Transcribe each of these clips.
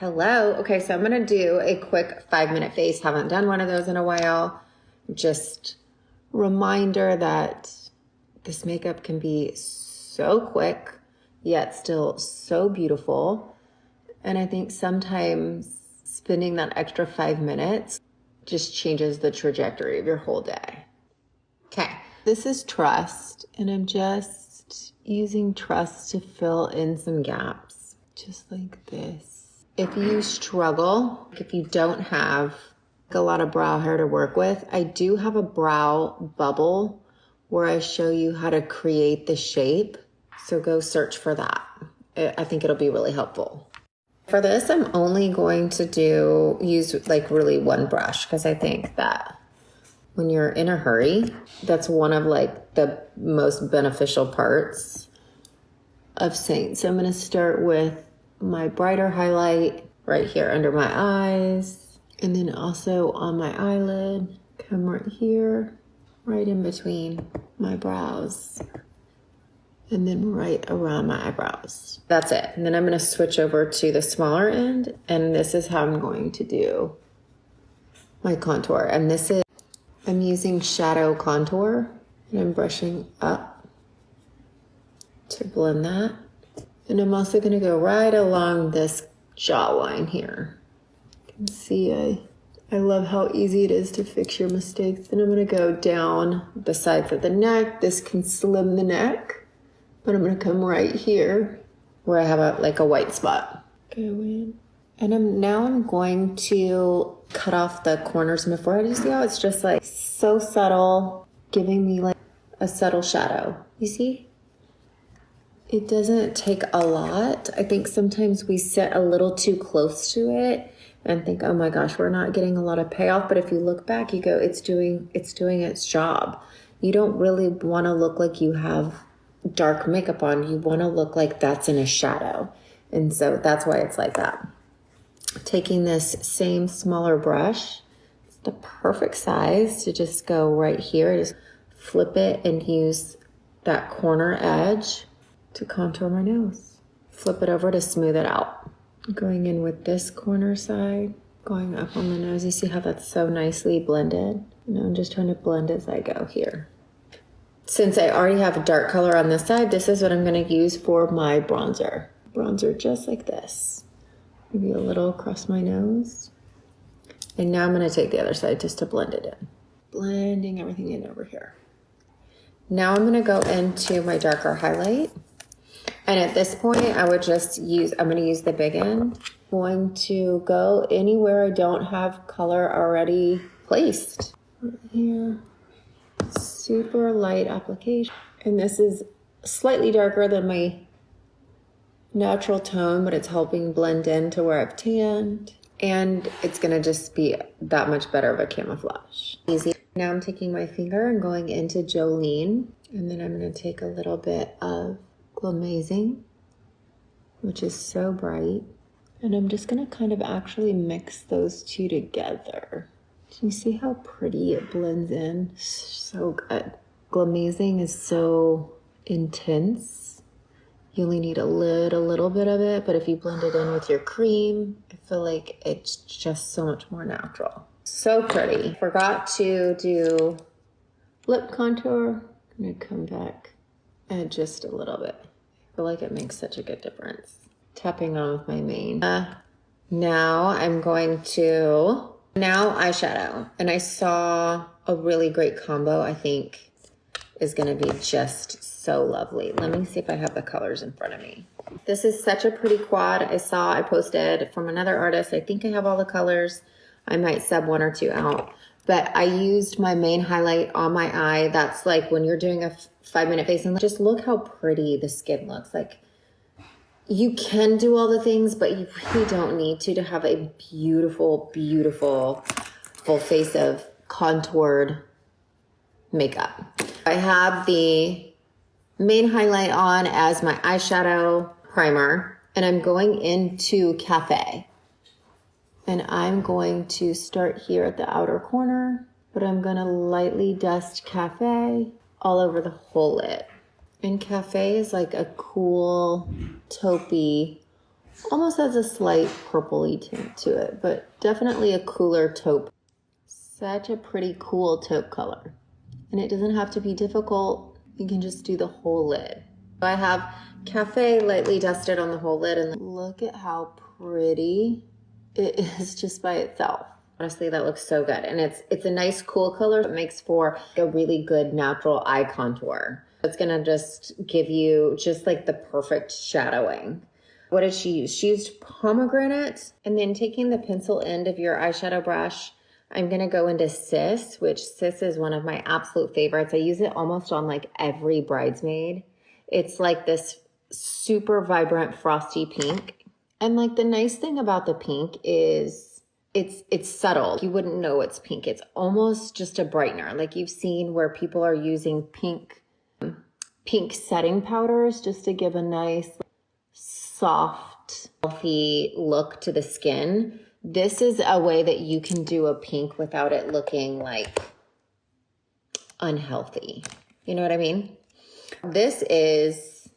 Hello. Okay, so I'm going to do a quick 5-minute face. Haven't done one of those in a while. Just reminder that this makeup can be so quick, yet still so beautiful. And I think sometimes spending that extra 5 minutes just changes the trajectory of your whole day. Okay, this is Trust, and I'm just using Trust to fill in some gaps, just like this. If you struggle, if you don't have a lot of brow hair to work with, I do have a brow bubble where I show you how to create the shape. So go search for that. I think it'll be really helpful. For this, I'm only going to use like really one brush because I think that when you're in a hurry, that's one of like the most beneficial parts of Saint. So I'm going to start with my brighter highlight right here under my eyes, and then also on my eyelid. Come right here, right in between my brows, and then right around my eyebrows. That's it. And then I'm going to switch over to the smaller end, and this is how I'm going to do my contour. And this is, I'm using shadow contour, and I'm brushing up to blend that. And I'm also going to go right along this jawline here. You can see I love how easy it is to fix your mistakes. And I'm going to go down the sides of the neck. This can slim the neck, but I'm going to come right here where I have a white spot. Go in. And I'm going to cut off the corners of my forehead. You see how it's just like so subtle, giving me like a subtle shadow. You see? It doesn't take a lot. I think sometimes we sit a little too close to it and think, oh my gosh, we're not getting a lot of payoff. But if you look back, you go, it's doing its job. You don't really want to look like you have dark makeup on. You want to look like that's in a shadow. And so that's why it's like that. Taking this same smaller brush, it's the perfect size to just go right here. Just flip it and use that corner edge to contour my nose. Flip it over to smooth it out. Going in with this corner side, going up on the nose. You see how that's so nicely blended? And I'm just trying to blend as I go here. Since I already have a dark color on this side, this is what I'm going to use for my bronzer. Bronzer just like this. Maybe a little across my nose. And now I'm going to take the other side just to blend it in. Blending everything in over here. Now I'm going to go into my darker highlight. And at this point, I'm going to use the big end. I'm going to go anywhere I don't have color already placed. Right here. Super light application. And this is slightly darker than my natural tone, but it's helping blend into where I've tanned. And it's going to just be that much better of a camouflage. Easy. Now I'm taking my finger and going into Jolene. And then I'm going to take a little bit of Amazing, which is so bright, and I'm just gonna kind of actually mix those two together. Do you see how pretty it blends in? So good. Amazing is so intense. You only need a little bit of it, but if you blend it in with your cream, I feel like it's just so much more natural. So pretty. Forgot to do lip contour. I'm gonna come back and just a little bit. I feel like it makes such a good difference. Tapping on with my mane. Now I'm going to, eyeshadow. And I saw a really great combo I think is gonna be just so lovely. Let me see if I have the colors in front of me. This is such a pretty quad. I posted from another artist. I think I have all the colors. I might sub one or two out. But I used my main highlight on my eye. That's like when you're doing a 5-minute face, and just look how pretty the skin looks. Like, you can do all the things, but you really don't need to have a beautiful, beautiful full face of contoured makeup. I have the main highlight on as my eyeshadow primer, and I'm going into Cafe. And I'm going to start here at the outer corner, but I'm gonna lightly dust Cafe all over the whole lid. And Cafe is like a cool, taupey Almost has a slight purpley tint to it, but definitely a cooler taupe. Such a pretty cool taupe color. And it doesn't have to be difficult. You can just do the whole lid. I have Cafe lightly dusted on the whole lid, and look at how pretty it is just by itself. Honestly, that looks so good. And it's a nice cool color. It makes for a really good natural eye contour. It's gonna just give you just like the perfect shadowing. What did she use? She used pomegranate, and then taking the pencil end of your eyeshadow brush, I'm going to go into Sis, which Sis is one of my absolute favorites. I use it almost on like every bridesmaid. It's like this super vibrant frosty pink. And like the nice thing about the pink is it's subtle. You wouldn't know it's pink. It's almost just a brightener. Like you've seen where people are using pink setting powders just to give a nice soft, healthy look to the skin. This is a way that you can do a pink without it looking like unhealthy. You know what I mean? This is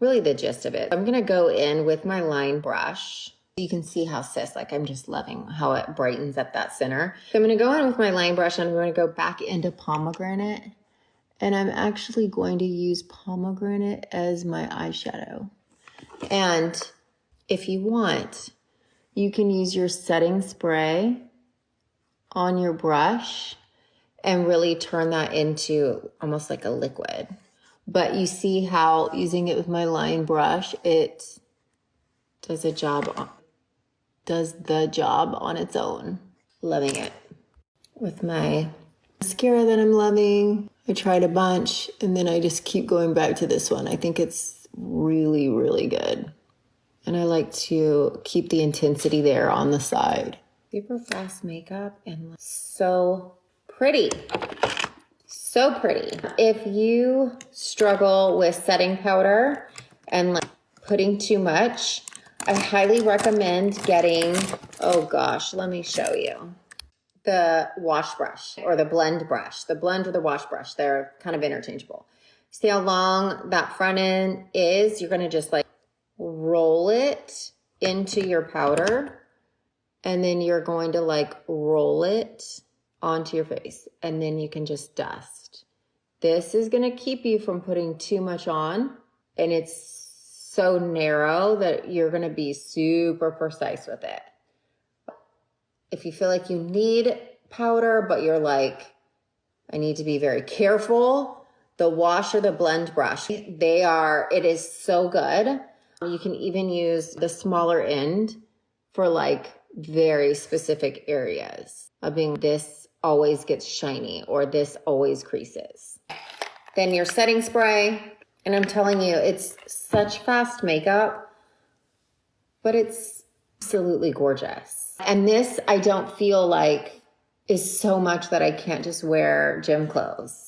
really the gist of it. I'm going to go in with my line brush. You can see how like I'm just loving how it brightens up that center. So I'm going to go in with my line brush, and I'm going to go back into pomegranate. And I'm actually going to use pomegranate as my eyeshadow. And if you want, you can use your setting spray on your brush and really turn that into almost like a liquid. But you see how using it with my line brush, it does the job on its own. Loving it. With my mascara that I'm loving, I tried a bunch and then I just keep going back to this one. I think it's really, really good. And I like to keep the intensity there on the side. Super fast makeup and so pretty. So pretty. If you struggle with setting powder and like putting too much, I highly recommend getting, oh gosh, let me show you. The wash brush or the blend brush. The blend or the wash brush, they're kind of interchangeable. See how long that front end is? You're gonna just like roll it into your powder, and then you're going to like roll it onto your face, and then you can just dust. This is going to keep you from putting too much on, and it's so narrow that you're going to be super precise with it. If you feel like you need powder, but you're like, I need to be very careful, the wash or the blend brush, it is so good. You can even use the smaller end for like very specific areas of being this always gets shiny or this always creases. Then your setting spray, and I'm telling you, it's such fast makeup, but it's absolutely gorgeous. And this I don't feel like is so much that I can't just wear gym clothes.